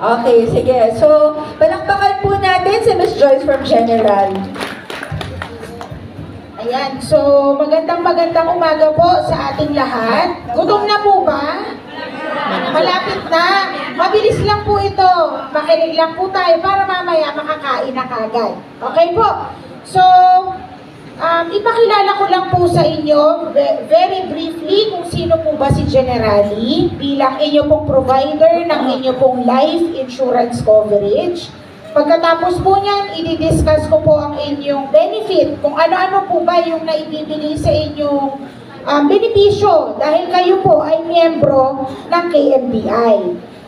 Okay, sige. So, palakpakan po natin si Miss Joyce from General. Ayan, so magandang umaga po sa ating lahat. Gutom na po ba? Malapit na. Mabilis lang po ito. Makinig lang po tayo para mamaya makakain na kagad. Okay po? So, ipakilala ko lang po sa inyo very briefly kung sino po ba si Generali bilang inyo pong provider ng inyo pong life insurance coverage. Pagkatapos po niyan, i-discuss ko po ang inyong benefit, kung ano-ano po ba yung naibibigay sa inyong benepisyo dahil kayo po ay miyembro ng KMBI.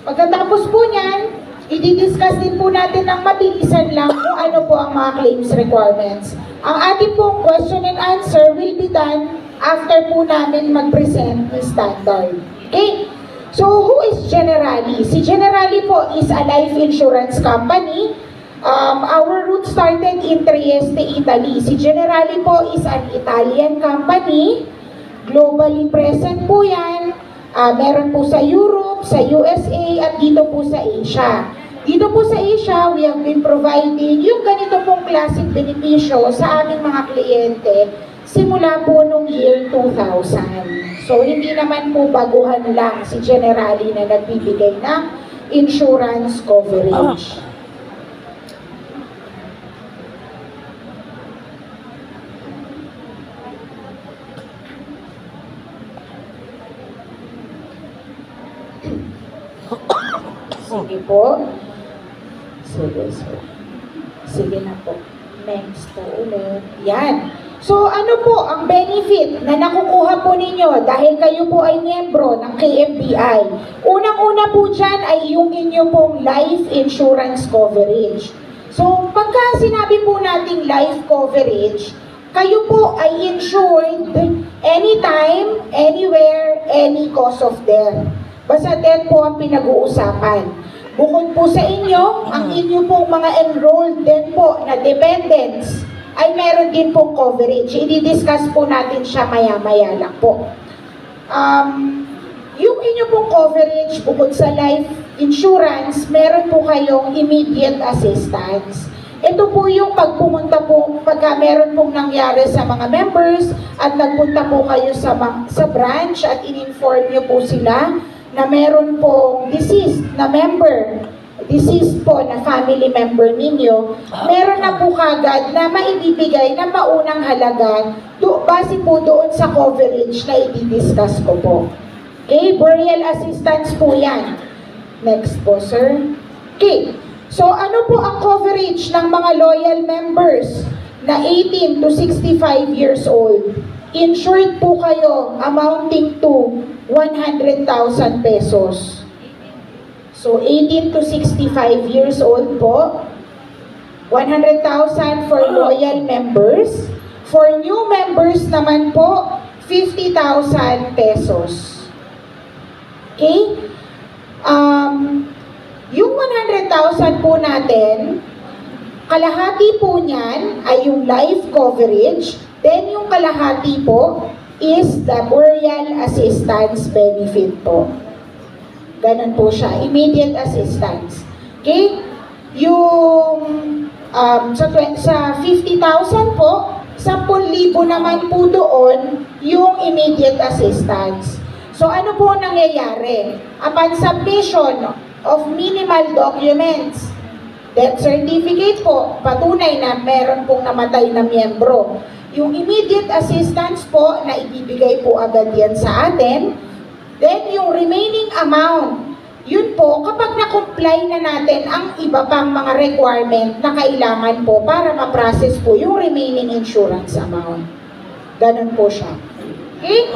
Pagkatapos po niyan, i-discuss din po natin ng mabilisan lang kung ano po ang mga claims requirements. Ang ating pong question and answer will be done after po namin mag-present ni standard. Okay? So, who is Generali? Si Generali po is a life insurance company. Our roots started in Trieste, Italy. Si Generali po is an Italian company. Globally present po yan. Meron po sa Europe, sa USA, at dito po sa Asia. Dito po sa Asia, we have been providing yung ganito pong classic benepisyo sa aming mga kliyente simula po nung year 2000. So, hindi naman po baguhan lang si Generali na nagbibigay ng insurance coverage. Sige po. Sige na po. Next po ulit. Yan. So, ano po ang benefit na nakukuha po ninyo dahil kayo po ay miyembro ng KMBI? Unang-una po dyan ay yung inyo pong life insurance coverage. So, pagka sinabi po nating life coverage, kayo po ay insured anytime, anywhere, any cause of death. Basta death po ang pinag-uusapan. Bukod po sa inyo, ang inyo pong mga enrolled din po na dependents ay meron din pong coverage. I-discuss po natin siya maya-maya lang po. Yung inyo pong coverage, bukod sa life insurance, meron po kayong immediate assistance. Ito po yung pagpumunta po, pagka meron pong nangyari sa mga members at nagpunta po kayo sa branch at in-inform nyo po sila na meron pong deceased na member, deceased po na family member ninyo, meron na po kagad na maibibigay na paunang halaga base po doon sa coverage na i-discuss ko po. Okay, burial assistance po yan. Next po, sir. Okay, so ano po ang coverage ng mga loyal members na 18 to 65 years old? Insured po kayo amounting to 100,000 pesos. So, 18 to 65 years old po, 100,000 for loyal members. For new members naman po, 50,000 pesos. Okay? Yung 100,000 po natin, kalahati po niyan ay yung life coverage, then yung kalahati po is the burial assistance benefit po. Ganun po siya, immediate assistance. Okay? Yung sa 50,000 po, 10,000 naman po doon yung immediate assistance. So ano po nangyayari? Upon submission of minimal documents, death certificate po, patunay na meron pong namatay na miyembro. Yung immediate assistance po na ibibigay po agad yan sa atin. Then yung remaining amount, yun po kapag na-comply na natin ang iba pang mga requirement na kailangan po para ma-process po yung remaining insurance amount. Ganun po siya. Okay?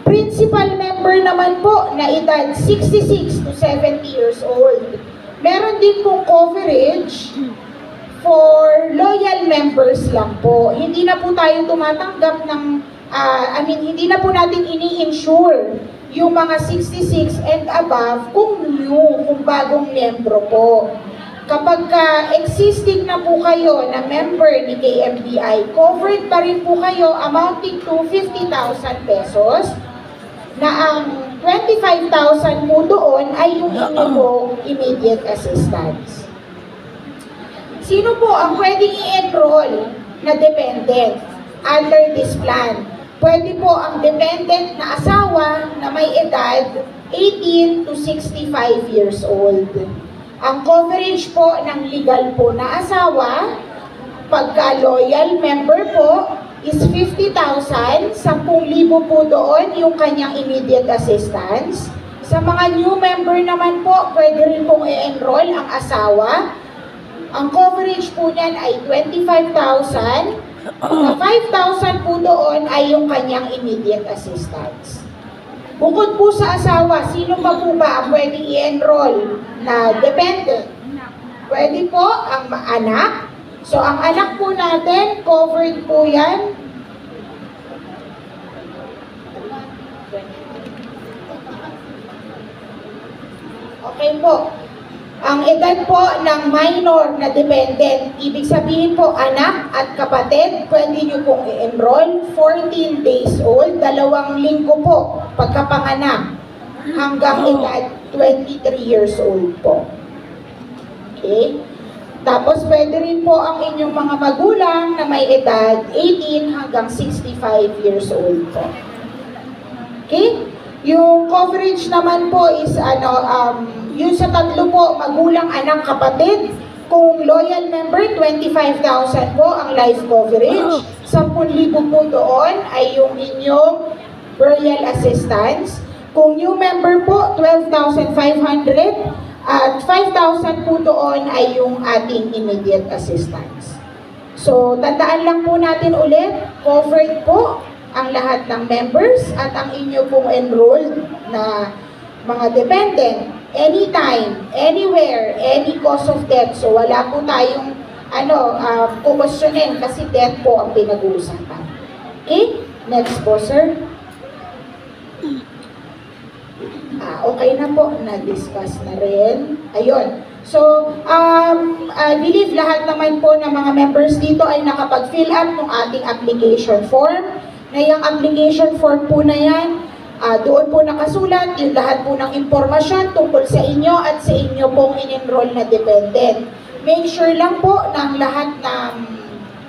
Principal member naman po na edad 66 to 70 years old. Meron din pong coverage for loyal members lang po. Hindi na po tayo tumatanggap ng, hindi na po natin ini-insure yung mga 66 and above kung new, kung bagong membro po. Kapag existing na po kayo na member ni KMBI, covered pa rin po kayo amounting to 50,000 pesos na ang 25,000 po doon ay yung inyong immediate assistance. Sino po ang pwedeng i-enroll na dependent under this plan? Pwede po ang dependent na asawa na may edad 18 to 65 years old. Ang coverage po ng legal po na asawa, pagka loyal member po, is 50,000, 10,000 po doon yung kanyang immediate assistance. Sa mga new member naman po, pwede rin pong i-enroll ang asawa. Ang coverage po niyan ay 25,000. Na 5,000 po doon ay yung kanyang immediate assistance. Bukod po sa asawa, sino pa po ba ang pwedeng i-enroll na dependent? Pwede po ang anak. So, ang anak po natin, covered po yan. Okay po. Ang edad po ng minor na dependent, ibig sabihin po anak at kapatid, pwede nyo pong i-enroll 14 days old, 2 linggo po pagkapanganak hanggang edad 23 years old po. Okay? Tapos pwede rin po ang inyong mga magulang na may edad 18 hanggang 65 years old po. Okay? Yung coverage naman po is yung sa tatlo po, magulang, anak, kapatid. Kung loyal member, 25,000 po ang life coverage. 10,000 po doon ay yung inyong burial assistance. Kung new member po, 12,500. At 5,000 po doon ay yung ating immediate assistance. So, tandaan lang po natin ulit, covered po ang lahat ng members at ang inyo pong enrolled na mga dependent, anytime, anywhere, any cause of death. So, wala po tayong kumusyonin kasi death po ang pinag-uusapan. Okay? Next po, sir. Okay na po, na-discuss na rin. Ayun. So, I believe lahat naman po ng mga members dito ay nakapag-fill up ng ating application form. Na yung application form po na yan, doon po nakasulat yung lahat po ng impormasyon tungkol sa inyo at sa inyo pong in-enroll na dependent. Make sure lang po na lahat ng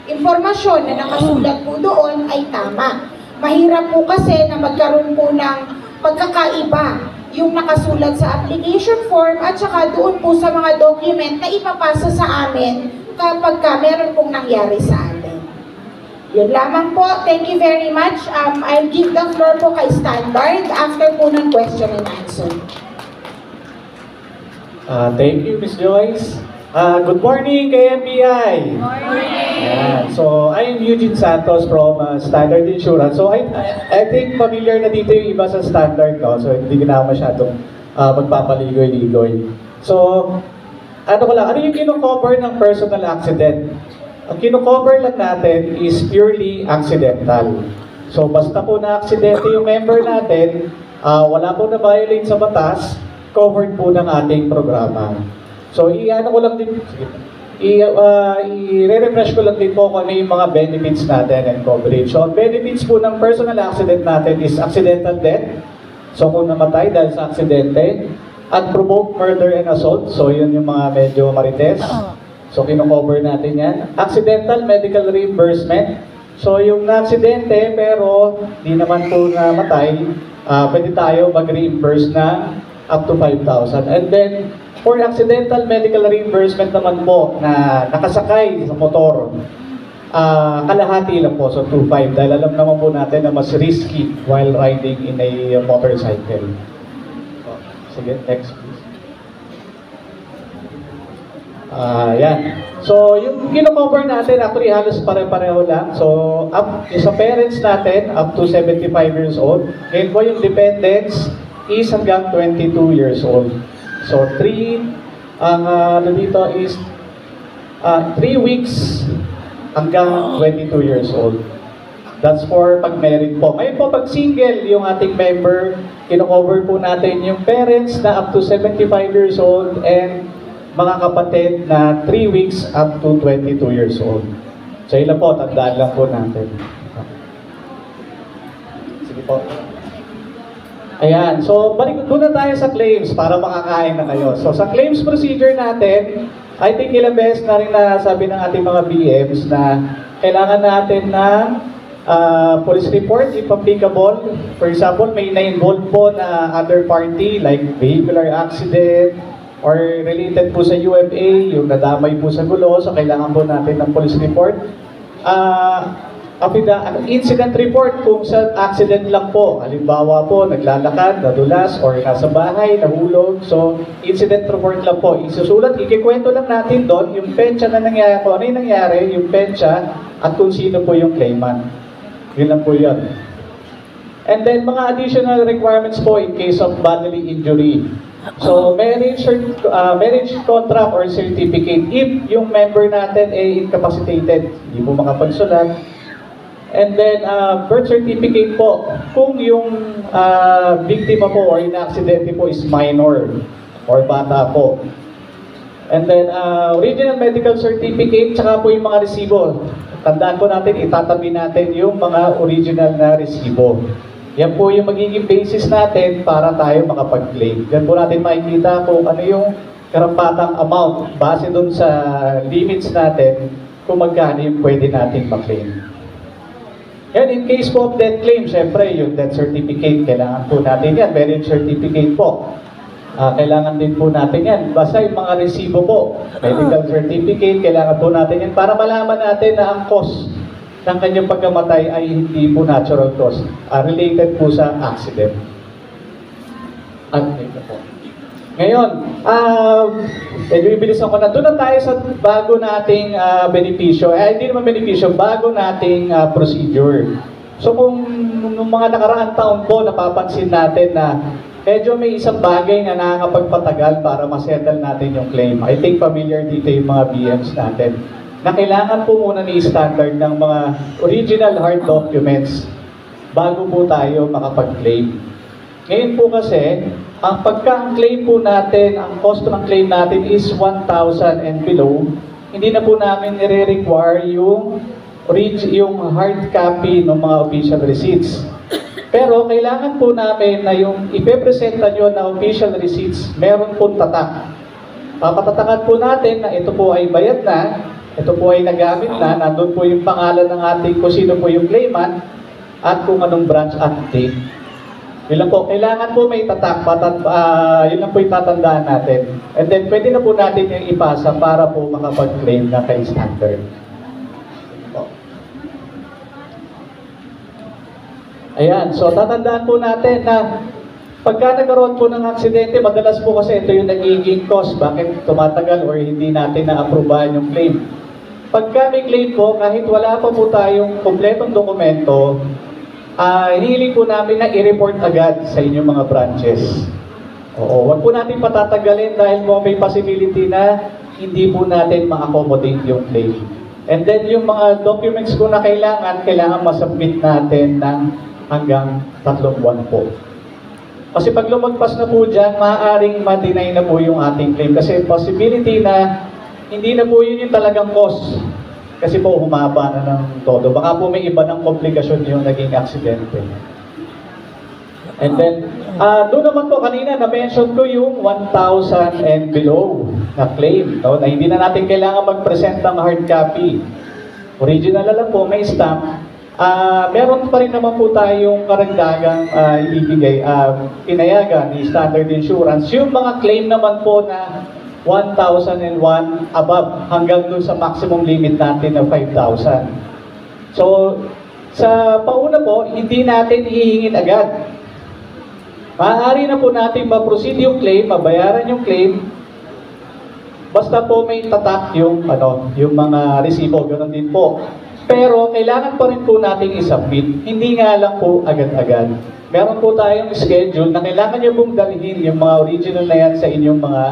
impormasyon na nakasulat po doon ay tama. Mahirap po kasi na magkaroon po ng pagkakaiba yung nakasulat sa application form at saka doon po sa mga document na ipapasa sa amin kapag meron pong nangyari sa atin. Yun lamang po. Thank you very much. I'll give the floor po kay Standard after po ng question and answer. Thank you, Ms. Joyce. Good morning, KMPI. Good morning. So, I'm Eugene Santos from Standard Insurance. So, I think familiar na dito yung iba sa Standard, no? So, hindi na ako masyadong magpapaligoy-ligoy. So, ano yung kino-cover ng personal accident? Ang kino-cover lang natin is purely accidental. So, basta po na aksidente yung member natin, wala po na violate sa batas, covered po ng ating programa. So, i-refresh ko lang din po kung ano yung mga benefits natin and coverage. So, ang benefits po ng personal accident natin is accidental death. So, kung namatay dahil sa aksidente, unprovoked murder and assault. So, yun yung mga medyo marites. So, kino-cover natin yan. Accidental medical reimbursement. So, yung na-aksidente pero di naman po namatay, pwede tayo mag-reimburse na up to 5,000. And then, for accidental medical reimbursement naman po na nakasakay sa motor, kalahati lang po, so 2,500. Dahil alam naman po natin na mas risky while riding in a motorcycle. Sige, next please. Yan. So, yung kino-cover natin, actually halos pare-pareho lang. So, sa parents natin, up to 75 years old. Ngayon po yung dependents is hanggang 22 years old. So, 3 weeks hanggang 22 years old. That's for pag married po. Ngayon po, pag single, yung ating member, kino-cover po natin yung parents na up to 75 years old and mga kapatid na 3 weeks up to 22 years old. So, ilan po, tandaan lang po natin. Sige po. Ayan, so balik muna tayo sa claims para makakain na kayo. So sa claims procedure natin, I think ilang beses na rin nasabi ng ating mga BMs na kailangan natin ng police report if applicable. For example, may na-involve po na other party like vehicular accident or related po sa UFA, yung nadamay po sa gulo, so kailangan po natin ng police report. Incident report kung sa accident lang po. Halimbawa po, naglalakad, nadulas, or nasa bahay, nahulog. So, incident report lang po. Isusulat, ikikwento lang natin doon yung petsa na nangyari, kung ano yung nangyari, yung petsa, at kung sino po yung claimant. Yun lang po yun. And then, mga additional requirements po in case of bodily injury. So, marriage contract or certificate, if yung member natin ay incapacitated, hindi po makapagsulat. And then, birth certificate po, kung yung biktima po or in-accidente po is minor or bata po. And then, original medical certificate, tsaka po yung mga resibo. Tandaan po natin, itatabi natin yung mga original na resibo. Yan po yung magiging basis natin para tayo makapag-claim. Yan po natin makikita kung ano yung karampatang amount base dun sa limits natin kung magkano yung pwede natin ma-claim. Yan, in case po of death claim, syempre yung death certificate, kailangan po natin yan. Marriage certificate po. Kailangan din po natin yan. Basta yung mga resibo po, medical certificate, kailangan po natin yan para malaman natin na ang cost ng kanyang pagkamatay ay hindi po natural cause, related po sa accident. At ito po. Ngayon, medyo ibilisan ko na. Doon na tayo sa bago nating benepisyo. Hindi naman benepisyo, bago nating procedure. So kung nung mga nakaraang taon po, napapansin natin na medyo may isang bagay na nakakapagpatagal para masettle natin yung claim. I think familiar dito yung mga BMs natin. Na kailangan po muna ni standard ng mga original hard documents bago po tayo makapag-claim. Ngayon po kasi, ang pagka-claim po natin, ang cost ng claim natin is 1,000 and below, hindi na po namin nire-require yung hard copy ng mga official receipts. Pero kailangan po namin na yung ipepresenta nyo na official receipts, meron pong tatak. Papatatakan po natin na ito po ay bayad na, ito po ay nagamit na, nandun po yung pangalan ng ating kung sino po yung claimant, at kung anong branch at date. Yun lang po, kailangan po may tatak, yun lang po yung tatandaan natin. And then, pwede na po natin yung ipasa para po makapag-claim na kay standard. Ayan, so tatandaan po natin na pagka nagkaroon po ng aksidente, madalas po kasi ito yung nagiging cause, bakit tumatagal or hindi natin na-aprobahan yung claim. Pagka may claim po, kahit wala pa po tayong kompletong dokumento, hinihiling po namin na i-report agad sa inyong mga branches. Oo, wag po natin patatagalin dahil mo may possibility na hindi po natin ma-accommodate yung claim. And then yung mga documents po na kailangan masubmit natin ng hanggang 3 buwan po. Kasi pag lumagpas na po dyan, maaaring ma-deny na po yung ating claim. Kasi possibility na hindi na po yun yung talagang cause. Kasi po humaba na ng todo. Baka po may iba ng komplikasyon yung naging aksidente. And then, doon naman po kanina na-mention ko yung 1,000 and below na claim. No? Na hindi na natin kailangan mag-present ng hard copy. Original na lang po, may stamp. Meron pa rin naman po tayong karagdagang ibibigay, pinayagan ni Standard Insurance. Yung mga claim naman po na 1,001 above hanggang dun sa maximum limit natin na 5,000. So, sa pauna po, hindi natin hihingin agad. Maaari na po natin ma-proceed yung claim, mabayaran yung claim, basta po may tatak yung mga resibo, ganoon din po. Pero kailangan pa rin po natin i-submit, hindi nga lang po agad-agad. Meron po tayong schedule na kailangan nyo pong dalhin yung mga original na yan sa inyong mga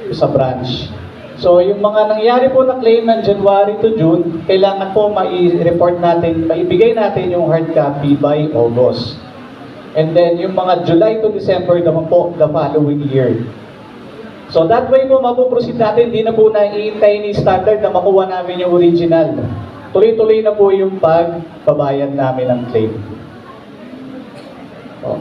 sa branch. So, yung mga nangyari po na claim ng January to June, kailangan po mai-report natin, maibigay natin yung hard copy by August. And then, yung mga July to December naman po, the following year. So, that way po, mapuproceed natin, hindi na po naiintay ni standard na makuha namin yung original. Tuloy-tuloy na po yung pagbabayad namin ng claim. Oh.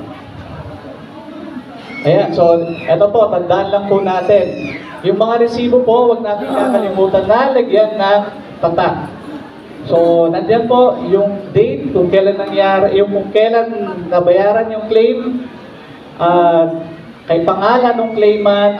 Ayan, so eto po, tandaan lang po natin. Yung mga resibo po, huwag natin kakalimutan na lagyan ng tatak. So, nandiyan po yung date kung kailan nangyari, yung kung kailan nabayaran yung claim, kay pangalan ng claimant,